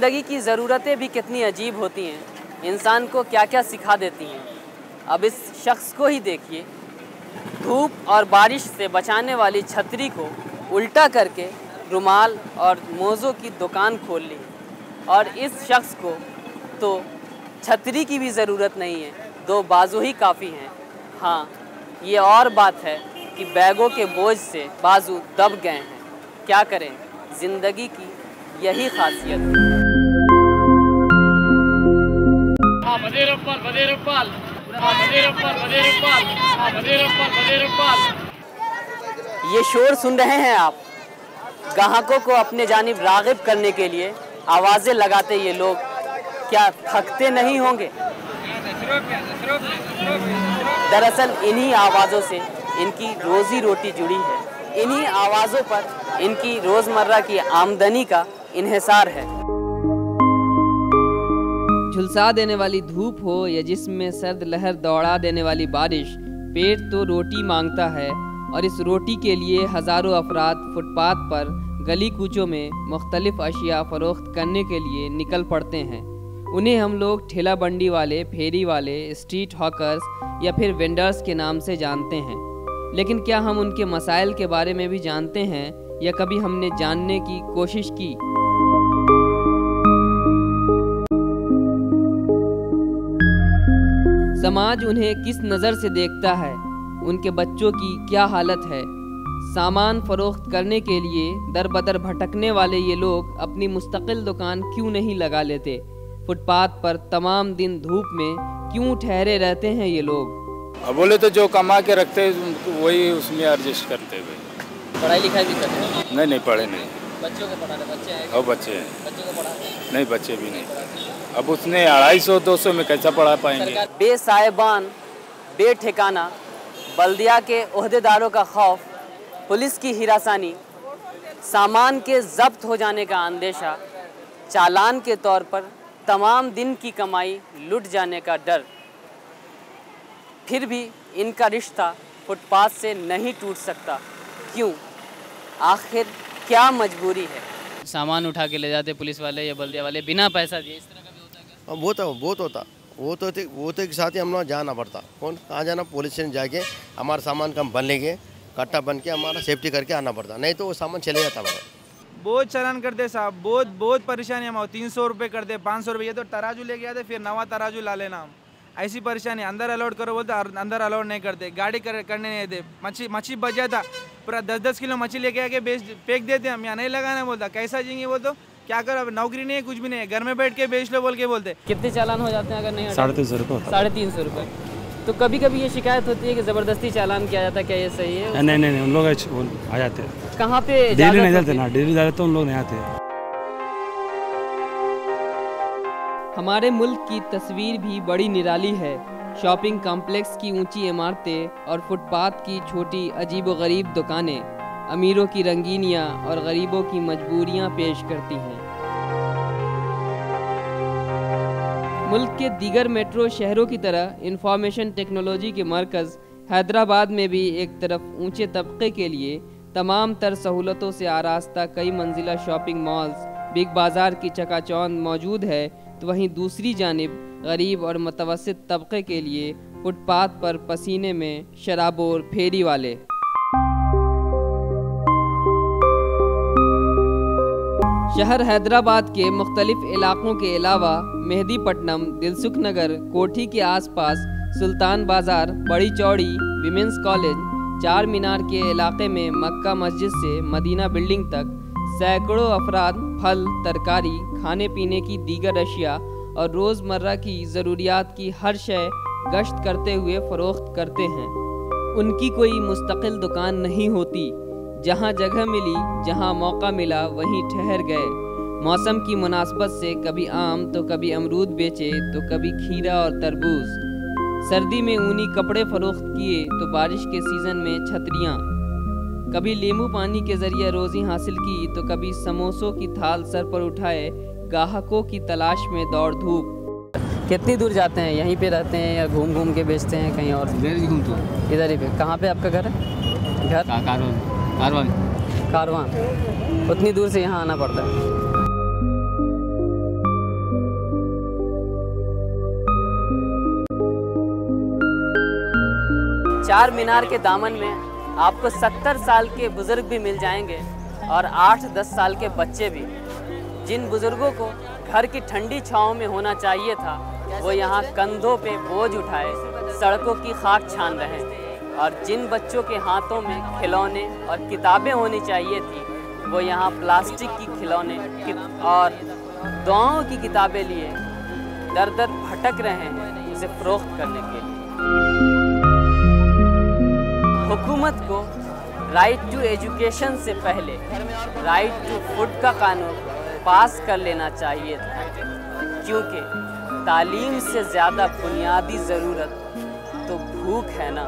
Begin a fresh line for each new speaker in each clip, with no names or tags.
ज़िंदगी की ज़रूरतें भी कितनी अजीब होती हैं, इंसान को क्या क्या सिखा देती हैं। अब इस शख्स को ही देखिए, धूप और बारिश से बचाने वाली छतरी को उल्टा करके रुमाल और मोज़ों की दुकान खोल ली। और इस शख्स को तो छतरी की भी ज़रूरत नहीं है, 2 बाजू ही काफ़ी हैं। हाँ, ये और बात है कि बैगों के बोझ से बाजू दब गए हैं। क्या करें, ज़िंदगी की यही खासियत है। ये शोर सुन रहे हैं आप, ग्राहकों को अपने जानिब राग़िब करने के लिए आवाज़ें लगाते ये लोग क्या थकते नहीं होंगे? दरअसल इन्हीं आवाज़ों से इनकी रोज़ी रोटी जुड़ी है, इन्हीं आवाज़ों पर इनकी रोज़मर्रा की आमदनी का इन्हिसार है। झुलसा देने वाली धूप हो या जिसमें सर्द लहर दौड़ा देने वाली बारिश, पेट तो रोटी मांगता है और इस रोटी के लिए हज़ारों अफराद फुटपाथ पर गली कूचों में मुख्तलिफ अशिया फ़रोख्त करने के लिए निकल पड़ते हैं। उन्हें हम लोग ठेला बंडी वाले, फेरी वाले, स्ट्रीट हॉकर्स या फिर वेंडर्स के नाम से जानते हैं। लेकिन क्या हम उनके मसाइल के बारे में भी जानते हैं या कभी हमने जानने की कोशिश की? समाज उन्हें किस नज़र से देखता है, उनके बच्चों की क्या हालत है। सामान फ़रोख्त करने के लिए दर बदर भटकने वाले ये लोग अपनी मुस्तकिल दुकान क्यों नहीं लगा लेते? फुटपाथ पर तमाम दिन धूप में क्यों ठहरे रहते हैं ये लोग?
अब बोले तो जो कमा के रखते हैं वही उसमें एडजस्ट करते हुए।
पढ़ाई लिखाई भी करते हैं?
नहीं पढ़े नहीं।
बच्चों को पढ़ाते? बच्चे हैं?
और बच्चे हैं।
बच्चों को पढ़ाते हैं?
नहीं, बच्चे भी नहीं। अब उसने 250-200 में कैसा पढ़ा पाएंगे?
बेसाहिबान, बेठिकाना, बल्दिया के ओहदेदारों का खौफ, पुलिस की हिरासानी, सामान के जब्त हो जाने का अंदेशा, चालान के तौर पर तमाम दिन की कमाई लुट जाने का डर। फिर भी इनका रिश्ता फुटपाथ से नहीं टूट सकता। क्यों? आखिर क्या मजबूरी है?
सामान उठा के ले जाते पुलिस वाले या बल्दिया वाले बिना पैसा दिए, इस तरह का भी होता है क्या?
बहुत होता। वो तो एक साथ ही हम लोग जाना पड़ता। कौन कहाँ जाना? पुलिस स्टेशन जाके हमारा सामान कम बन लेंगे, कट्टा बन के हमारा सेफ्टी करके आना पड़ता, नहीं तो वो सामान चले जाता।
बहुत चलान करते साहब, बहुत परेशानी। हम 300 रुपये करते, 500 रुपये। ये तो तराजू लेके आते, फिर नवा तराजू ला लेना। हम ऐसी परेशानी। अंदर अलाउड करो बोलते, अंदर अलाउड नहीं करते। गाड़ी करने नहीं देते। मच्छी बच जाता, पूरा 10-10 किलो मच्छी लेके आके फेंक देते। हम यहाँ नहीं लगाना बोलता। कैसा जिएंगे वो? तो क्या करो, अब नौकरी नहीं है, कुछ भी नहीं है, घर में बैठ के बेच लो बोल के बोलते।
कितने चालान हो जाते हैं अगर नहीं?
350 रुपये।
350 रुपये। तो कभी कभी ये शिकायत होती है कि ज़बरदस्ती चालान किया जाता है, क्या ये सही है?
नहीं, उन लोग आ जाते हैं।
कहाँ पे?
डेली नहीं जाते ना, डेली जाते तो उन लोग नहीं आते।
हमारे मुल्क की तस्वीर भी बड़ी निराली है। शॉपिंग कॉम्प्लेक्स की ऊंची इमारतें और फुटपाथ की छोटी अजीबो-गरीब दुकानें अमीरों की रंगीनियां और गरीबों की मजबूरियां पेश करती हैं। मुल्क के दीगर मेट्रो शहरों की तरह इंफॉर्मेशन टेक्नोलॉजी के मरकज़ हैदराबाद में भी एक तरफ ऊंचे तबके के लिए तमाम तर सहूलतों से आरास्ता कई मंजिला शॉपिंग मॉल्स, बिग बाज़ार की चकाचौंध मौजूद है, तो वहीं दूसरी जानिब गरीब और मुतवस्सित तबके के लिए फुटपाथ पर पसीने में शराबोर फेरी वाले। शहर हैदराबाद के मुख्तलिफ इलाकों के अलावा मेहदीपट्टनम, दिलसुख नगर, कोठी के आसपास सुल्तान बाज़ार, बड़ी चौड़ी, विमेंस कॉलेज, चार मीनार के इलाके में मक्का मस्जिद से मदीना बिल्डिंग तक सैकड़ों अफराद फल, तरकारी, खाने पीने की दीगर अशिया और रोज़मर्रा की ज़रूरियात की हर शय गश्त करते हुए फ़रोख्त करते हैं। उनकी कोई मुस्तकिल दुकान नहीं होती। जहाँ जगह मिली, जहाँ मौका मिला वहीं ठहर गए। मौसम की मुनासबत से कभी आम तो कभी अमरूद बेचे तो कभी खीरा और तरबूज। सर्दी में ऊनी कपड़े फ़रोख्त किए तो बारिश के सीज़न में छतरियाँ। कभी नींबू पानी के ज़रिए रोज़ी हासिल की तो कभी समोसों की थाल सर पर उठाए ग्राहकों की तलाश में दौड़ धूप। कितनी दूर जाते हैं? यहीं पे रहते हैं या घूम घूम के बेचते हैं कहीं और? इधर ही पे। कहाँ पे आपका घर है? घर कारवान। उतनी दूर से यहाँ आना पड़ता है। चार मीनार के दामन में आपको 70 साल के बुज़ुर्ग भी मिल जाएंगे और 8-10 साल के बच्चे भी। जिन बुज़ुर्गों को घर की ठंडी छाँव में होना चाहिए था, वो यहाँ कंधों पे बोझ उठाए सड़कों की खाक छान रहे हैं। और जिन बच्चों के हाथों में खिलौने और किताबें होनी चाहिए थी, वो यहाँ प्लास्टिक की खिलौने और दुआओं की किताबें लिए दर दर भटक रहे हैं उसे फरोख्त करने के लिए। हुकूमत को राइट टू एजुकेशन से पहले राइट टू फूड का कानून पास कर लेना चाहिए था, क्योंकि तालीम से ज़्यादा बुनियादी ज़रूरत तो भूख है ना।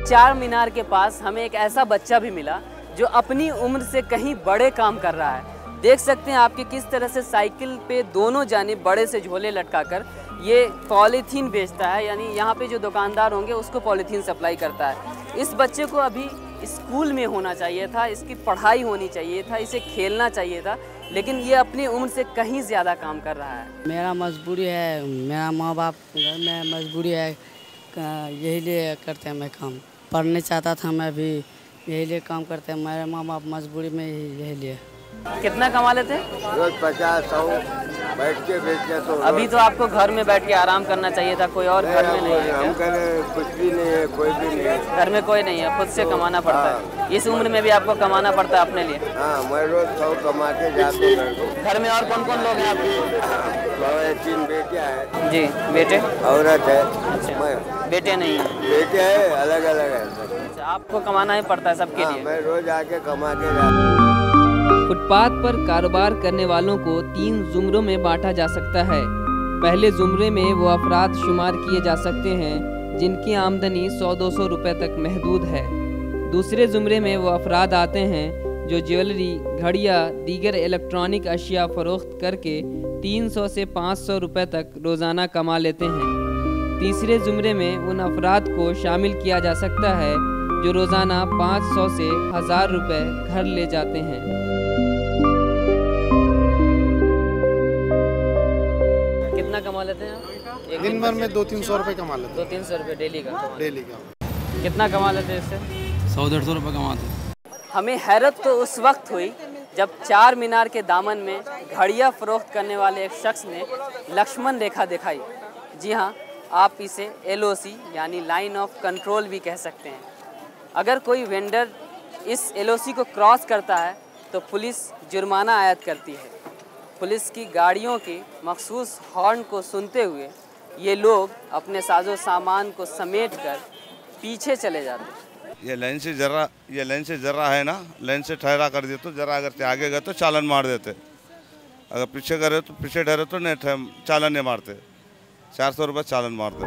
चार मीनार के पास हमें एक ऐसा बच्चा भी मिला जो अपनी उम्र से कहीं बड़े काम कर रहा है। देख सकते हैं आपके किस तरह से साइकिल पे दोनों जानिब बड़े से झोले लटकाकर ये पॉलीथीन बेचता है, यानी यहाँ पे जो दुकानदार होंगे उसको पॉलीथीन सप्लाई करता है। इस बच्चे को अभी स्कूल में होना चाहिए था, इसकी पढ़ाई होनी चाहिए था, इसे खेलना चाहिए था, लेकिन ये अपनी उम्र से कहीं ज़्यादा काम कर रहा है।
मेरा मजबूरी है, मेरा माँ बाप घर में मजबूरी है, यही लिए करते हैं मैं काम। पढ़ने चाहता था मैं भी, यही लिए काम करते हैं। मेरे माँ बाप मजबूरी में यही लिए।
कितना कमा लेते?
रोज 50-100 बैठ के बेचते। तो
अभी तो आपको घर में बैठ के आराम करना चाहिए था, कोई और घर में नहीं है?
हम करें कुछ भी नहीं है, कोई भी नहीं है।
घर में कोई नहीं है, खुद से कमाना पड़ता है। इस उम्र में भी आपको कमाना पड़ता है अपने लिए?
हाँ, मैं रोज 100 कमा के जाता हूँ।
घर में और कौन कौन लोग हैं आपके?
3 बेटियाँ हैं।
जी, बेटे?
औरत है।
अच्छा, बेटे नहीं है?
बेटे है, अलग अलग है।
अच्छा, आपको कमाना ही पड़ता है सबके लिए?
मैं रोज आके कमा के जाता हूँ।
फुटपाथ पर कारोबार करने वालों को 3 ज़ुमरों में बांटा जा सकता है। पहले ज़ुमरे में वो अफराद शुमार किए जा सकते हैं जिनकी आमदनी 100-200 रुपये तक महदूद है। दूसरे ज़ुमरे में वो अफराद आते हैं जो ज्वेलरी, घड़ियाँ, दीगर इलेक्ट्रॉनिक अशिया फ़रोख्त करके 300 से 500 रुपये तक रोज़ाना कमा लेते हैं। तीसरे ज़ुमरे में उन अफराद को शामिल किया जा सकता है जो रोज़ाना 500 से 1000 रुपये घर ले जाते हैं। कितना कमा लेते हैं आप?
दिन भर में 200-300 रुपये कमा लेते हैं।
200-300 रुपये डेली का?
डेली का।
कितना कमा लेते हैं इससे?
100-150 रुपये कमाते हैं।
हमें हैरत तो उस वक्त हुई जब चार मीनार के दामन में घड़ियाँ फरोख्त करने वाले एक शख्स ने लक्ष्मण रेखा दिखाई। जी हाँ, आप इसे LOC यानी लाइन ऑफ कंट्रोल भी कह सकते हैं। अगर कोई वेंडर इस LOC को क्रॉस करता है तो पुलिस जुर्माना आयद करती है। पुलिस की गाड़ियों के मखसूस हॉर्न को सुनते हुए ये लोग अपने साजो सामान को समेटकर पीछे चले जाते हैं।
ये लाइन से जरा है ना, लाइन से ठहरा कर दे तो जरा, अगर आगे गए तो चालन मार देते, अगर पीछे करे तो पीछे ठहरे तो नहीं, चालन नहीं मारते। 400 रुपये चालन मारते।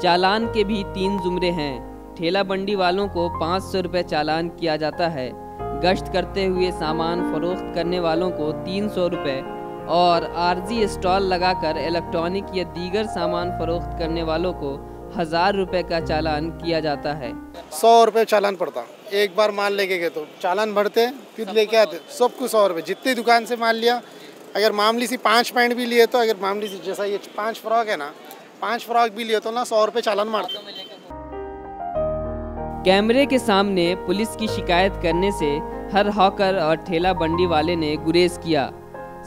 चालान
के भी 3 ज़ुमरे हैं। ठेला बंडी वालों को 500 रुपये चालान किया जाता है। गश्त करते हुए सामान फरोख्त करने वालों को 300 रुपये और आर्जी स्टॉल लगाकर इलेक्ट्रॉनिक या दीगर सामान फरोख्त करने वालों को 1000 रुपये का चालान किया जाता है।
100 रुपये चालान पड़ता। एक बार माल लेके गए तो चालान भरते, फिर लेके आते, सबको 100 रुपये। जितनी दुकान से माल लिया, अगर मामूली सी 5 पैंट भी लिए तो, अगर मामूली सी जैसा ये 5 फ्रॉक है ना, 5 फ्रॉक भी लिए तो ना 100 रुपये चालान मारते।
कैमरे के सामने पुलिस की शिकायत करने से हर हॉकर और ठेला बंडी वाले ने गुरेज किया।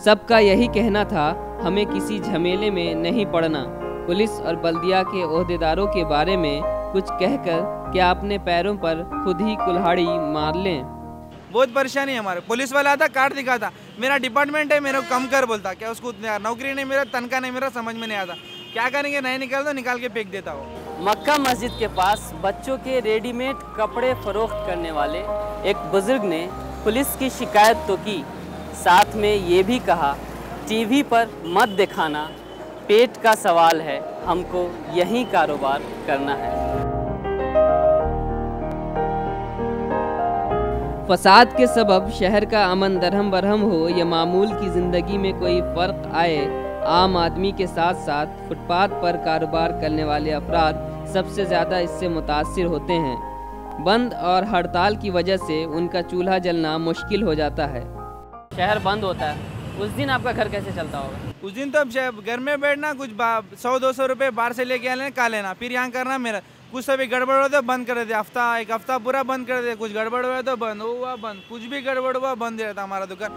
सबका यही कहना था, हमें किसी झमेले में नहीं पड़ना। पुलिस और बल्दिया के ओहदेदारों के बारे में कुछ कहकर क्या अपने पैरों पर खुद ही कुल्हाड़ी मार लें।
बहुत परेशानी है हमारे। पुलिस वाला आता, कार्ड दिखाता, मेरा डिपार्टमेंट है, मेरे को कम कर बोलता। क्या उसको नौकरी नहीं मेरा, तनख्वाह नहीं मेरा, समझ में नहीं आता। क्या करेंगे, नहीं निकाल दो, निकाल के फेंक देता हो।
मक्का मस्जिद के पास बच्चों के रेडीमेड कपड़े फरोख्त करने वाले एक बुजुर्ग ने पुलिस की शिकायत तो की, साथ में ये भी कहा, टीवी पर मत दिखाना, पेट का सवाल है, हमको यही कारोबार करना है। फसाद के सबब शहर का अमन दरहम बरहम हो या मामूल की ज़िंदगी में कोई फ़र्क आए, आम आदमी के साथ साथ फुटपाथ पर कारोबार करने वाले अफराद सबसे ज़्यादा इससे मुतासिर होते हैं। बंद और हड़ताल की वजह से उनका चूल्हा जलना मुश्किल हो जाता है। शहर बंद होता है, उस दिन आपका घर कैसे चलता होगा?
उस दिन तो अब घर में बैठना, कुछ 100-200 रुपये बाहर से लेके आने खा लेना, फिर यहाँ करना मेरा कुछ सभी गड़बड़ हो तो बंद कर देते, एक हफ्ता पूरा बंद कर देते, कुछ गड़बड़ हुआ तो बंद हुआ, बंद कुछ भी गड़बड़ हुआ बंद रहता हमारा दुकान।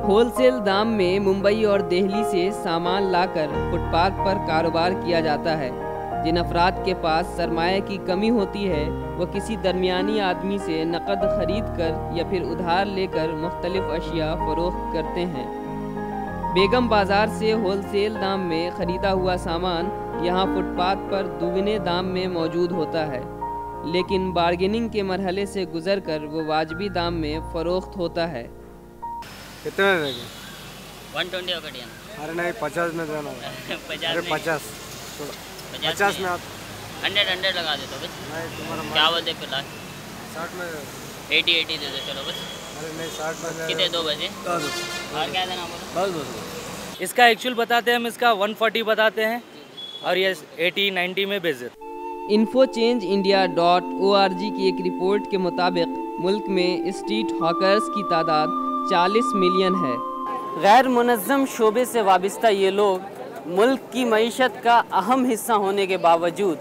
होलसेल दाम में मुंबई और दिल्ली से सामान लाकर फुटपाथ पर कारोबार किया जाता है। जिन अफराद के पास सरमाया की कमी होती है वो किसी दरमियानी आदमी से नकद खरीद कर या फिर उधार लेकर मुख्तलिफ अशिया फरोख्त करते हैं। बेगम बाज़ार से होलसेल दाम में ख़रीदा हुआ सामान यहाँ फुटपाथ पर दुगने दाम में मौजूद होता है, लेकिन बार्गेनिंग के मरहले से गुजरकर वो वाजबी दाम में फ़रोख्त होता है।
कितने देंगे?
120 का डिया।
अरे नहीं 50 में देना। 50 50 में आप
100 लगा दे तो बस।
नहीं तुम्हारा
क्या बोलते फिलहाल?
60 में
80 दे दो चलो बस।
अरे नहीं 60 में
कितने 2 बजे? और क्या देना बोलो?
इसका एक्चुअल बताते हैं हम, इसका 140 बताते हैं और ये 80-90 में बेच देते।
infochangeIndia.org की एक रिपोर्ट के मुताबिक मुल्क में स्ट्रीट हॉकर्स की तादाद 40 मिलियन है। गैर मुनज़्ज़म शोबे से वाबस्ता ये लोग मुल्क की मईशत का अहम हिस्सा होने के बावजूद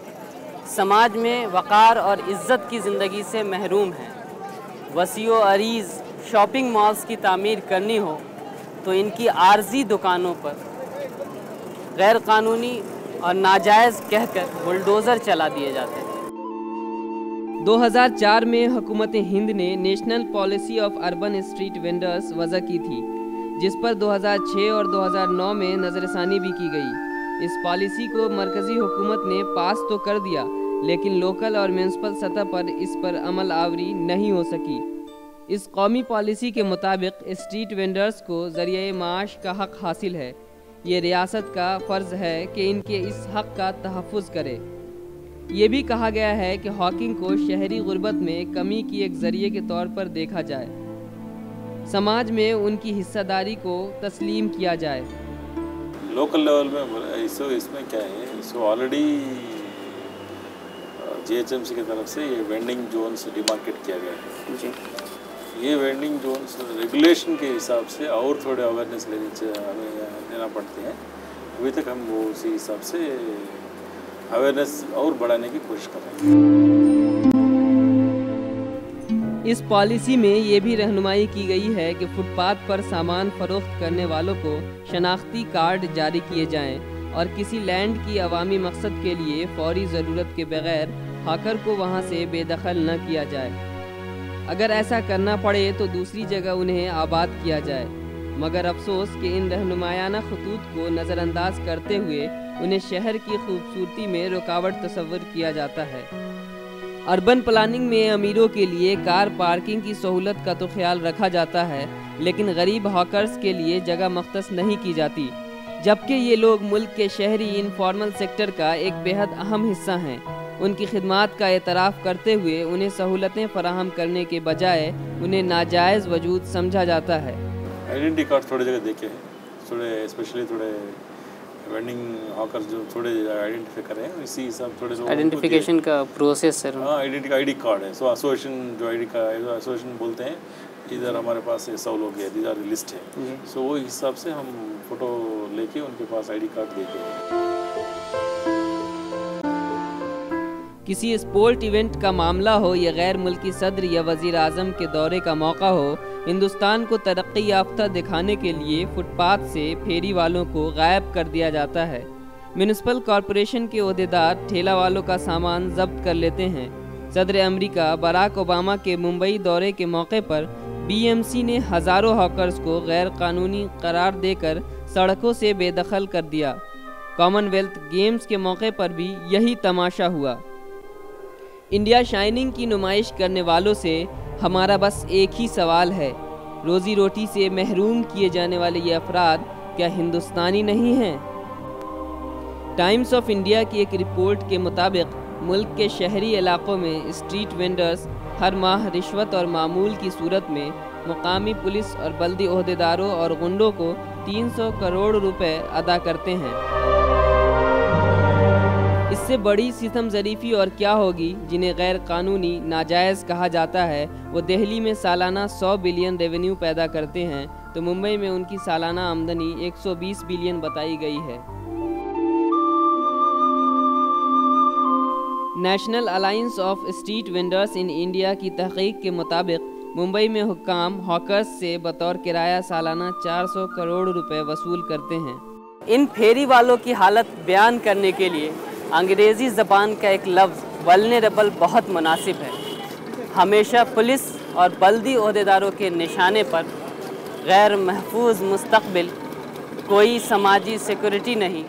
समाज में वक़ार और इज़्ज़त की ज़िंदगी से महरूम हैं। वसीओ अरीज़ शॉपिंग मॉल्स की तामीर करनी हो तो इनकी आर्जी दुकानों पर गैर कानूनी और नाजायज़ कहकर बुलडोज़र चला दिए जाते हैं। 2004 में हुकूमत हिंद ने national policy of urban street vendors वज़ा की थी, जिस पर 2006 और 2009 में नज़रसानी भी की गई। इस पॉलिसी को मरकज़ी हुकूमत ने पास तो कर दिया, लेकिन लोकल और म्यूनसिपल सतह पर इस पर अमल आवरी नहीं हो सकी। इस कौमी पॉलिसी के मुताबिक स्ट्रीट वेंडर्स को ज़रिए माश का हक़ हासिल है। ये रियासत का फ़र्ज़ है कि इनके इस हक़ का तहफ़्फ़ुज़ करे। ये भी कहा गया है कि हॉकिंग को शहरी गुर्बत में कमी की एक ज़रिए के तौर पर देखा जाए, समाज में उनकी हिस्सेदारी को तस्लीम किया जाए।
लोकल लेवल में इसमें क्या है, इसको ऑलरेडी जीएचएमसी की तरफ से ये वेंडिंग जोन्स डिमार्केट किया गया है जी। ये वेंडिंग जोन्स रेगुलेशन के हिसाब से और थोड़े अवेयरनेस लेना पड़ते हैं। अभी तक हम वो उसी हिसाब से अवेयरनेस और बढ़ाने की कोशिश कर रहे हैं।
इस पॉलिसी में ये भी रहनुमाई की गई है कि फुटपाथ पर सामान फरोख्त करने वालों को शनाख्ती कार्ड जारी किए जाएं और किसी लैंड की अवामी मकसद के लिए फौरी ज़रूरत के बगैर हाकर को वहां से बेदखल न किया जाए। अगर ऐसा करना पड़े तो दूसरी जगह उन्हें आबाद किया जाए, मगर अफसोस कि इन रहनुमायाना खतूत को नज़रअंदाज करते हुए उन्हें शहर की खूबसूरती में रुकावट तस्वर किया जाता है। अर्बन प्लानिंग में अमीरों के लिए कार पार्किंग की सहूलत का तो ख्याल रखा जाता है, लेकिन गरीब हॉकर्स के लिए जगह मख्तस नहीं की जाती, जबकि ये लोग मुल्क के शहरी इनफॉर्मल सेक्टर का एक बेहद अहम हिस्सा हैं। उनकी खिदमात का एतराफ़ करते हुए उन्हें सहूलतें फराहम करने के बजाय उन्हें नाजायज़ वजूद समझा जाता है।
आइडेंटिटी कार्ड थोड़ी जगह देखे हैं, थोड़े स्पेशली थोड़े वेंडिंग हॉकर्स जो थोड़े आइडेंटिफाई करें, इसी हिसाब थोड़े
आइडेंटिफिकेशन का प्रोसेस सर।
हाँ, आईडी कार्ड है। सो एसोसिएशन जो एसोसिएशन बोलते हैं, इधर हमारे पास 100 लोग हैं, इधर लिस्ट है। सो वो हिसाब से हम फोटो लेके उनके पास आईडी कार्ड देते।
किसी स्पोर्ट इवेंट का मामला हो या गैर मुल्की सदर या वज़ीर आज़म के दौरे का मौका हो, हिंदुस्तान को तरक्की याफ्ता दिखाने के लिए फुटपाथ से फेरी वालों को गायब कर दिया जाता है। म्यूनिसिपल कॉरपोरेशन के ओहदेदार ठेला वालों का सामान जब्त कर लेते हैं। सदर अमेरिका बराक ओबामा के मुंबई दौरे के मौके पर बीएमसी ने हज़ारों हॉकर्स को गैर कानूनी करार देकर सड़कों से बेदखल कर दिया। कॉमनवेल्थ गेम्स के मौके पर भी यही तमाशा हुआ। इंडिया शाइनिंग की नुमाइश करने वालों से हमारा बस एक ही सवाल है, रोज़ी रोटी से महरूम किए जाने वाले ये अफराद क्या हिंदुस्तानी नहीं हैं? टाइम्स ऑफ इंडिया की एक रिपोर्ट के मुताबिक मुल्क के शहरी इलाकों में स्ट्रीट वेंडर्स हर माह रिश्वत और मामूल की सूरत में मुकामी पुलिस और बल्दी ओहदेदारों और गुंडों को 300 करोड़ रुपए अदा करते हैं। इससे बड़ी सितम ज़रीफ़ी और क्या होगी। जिन्हें गैर कानूनी नाजायज़ कहा जाता है वो दिल्ली में सालाना 100 बिलियन रेवेन्यू पैदा करते हैं, तो मुंबई में उनकी सालाना आमदनी 120 बिलियन बताई गई है। National alliance of street vendors in India की तहकीक के मुताबिक मुंबई में हुक्काम हॉकर्स से बतौर किराया सालाना 400 करोड़ रुपए वसूल करते हैं। इन फेरी वालों की हालत बयान करने के लिए अंग्रेज़ी ज़बान का एक लफ्ज़ वल्नरेबल बहुत मुनासिब है। हमेशा पुलिस और बल्दी ओहदेदारों के निशाने पर गैर महफूज मुस्तकबिल, कोई समाजी सिक्योरिटी नहीं,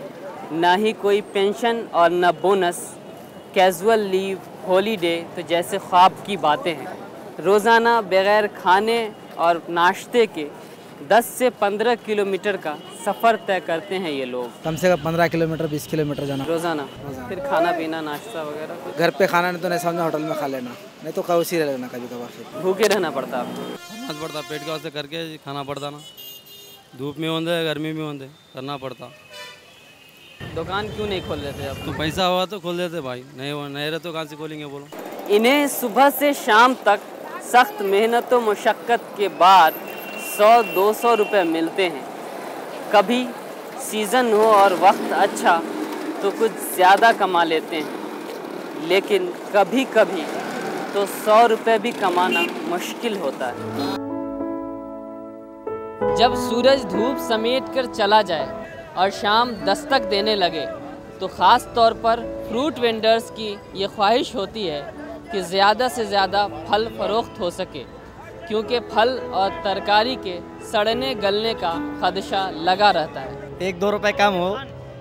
ना ही कोई पेंशन और न बोनस, कैजुअल लीव, हॉलीडे तो जैसे ख्वाब की बातें हैं। रोज़ाना बग़ैर खाने और नाश्ते के 10 से 15 किलोमीटर का सफ़र तय करते हैं ये लोग।
कम से कम 15 किलोमीटर 20 किलोमीटर जाना
रोज़ाना। फिर खाना पीना नाश्ता वगैरह
घर पे खाना नहीं तो नहीं, सामने होटल में खा लेना, नहीं तो कौसी रह लेना, कभी कभार
भूखे रहना पड़ता आपको।
करना पड़ता, पेट का वास्ते करके खाना पड़ता ना, धूप में होंगे गर्मी में होंगे करना पड़ता।
दुकान क्यों नहीं खोल देते आप?
तो पैसा हुआ तो खोल देते भाई, नहीं रहे तो कहाँ से खोलेंगे बोलो।
इन्हें सुबह से शाम तक सख्त मेहनत व मुशक्क़त के बाद 100-200 रुपये मिलते हैं। कभी सीज़न हो और वक्त अच्छा तो कुछ ज़्यादा कमा लेते हैं, लेकिन कभी कभी तो 100 रुपये भी कमाना मुश्किल होता है। जब सूरज धूप समेट कर चला जाए और शाम दस्तक देने लगे तो ख़ास तौर पर फ्रूट वेंडर्स की ये ख्वाहिश होती है कि ज़्यादा से ज़्यादा फल फरोख्त हो सके, क्योंकि फल और तरकारी के सड़ने गलने का खदशा लगा रहता है।
1-2 रुपए कम हो,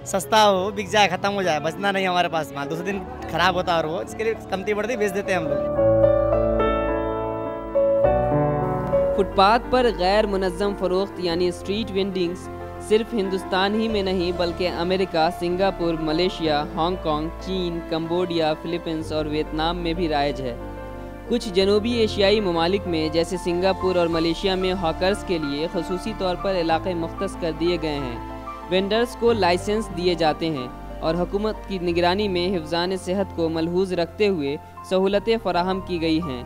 सस्ता हो, बिक जाए, ख़त्म हो जाए, बचना नहीं हमारे पास माल, दूसरे दिन ख़राब होता है और वो इसके लिए कमती बढ़ती बेच देते हैं हम लोग।
फुटपाथ पर गैर मुनज़्ज़म फ़रोख्त यानी स्ट्रीट वेंडिंग्स सिर्फ हिंदुस्तान ही में नहीं बल्कि अमेरिका, सिंगापुर, मलेशिया, हांगकांग, चीन, कंबोडिया, फिलीपींस और वियतनाम में भी राइज है। कुछ जनूबी एशियाई ममालिक में जैसे सिंगापुर और मलेशिया में हॉकर्स के लिए खसूसी तौर पर इलाके मुख्तस कर दिए गए हैं। वेंडर्स को लाइसेंस दिए जाते हैं और हुकूमत की निगरानी में हिफ्ज़ान सेहत को मलहूज़ रखते हुए सहूलतें फराहम की गई हैं।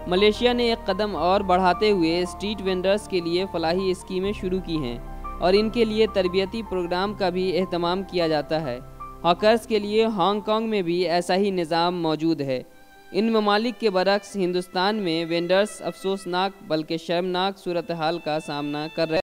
मलेशिया ने एक कदम और बढ़ाते हुए स्ट्रीट वेंडर्स के लिए फलाही स्कीमें शुरू की हैं और इनके लिए तरबियती प्रोग्राम का भी एहतमाम किया जाता है। हॉकर्स के लिए हांगकांग में भी ऐसा ही निज़ाम मौजूद है। इन ममालिक के बरक्स हिंदुस्तान में वेंडर्स अफसोसनाक बल्कि शर्मनाक सूरत हाल का सामना कर रहे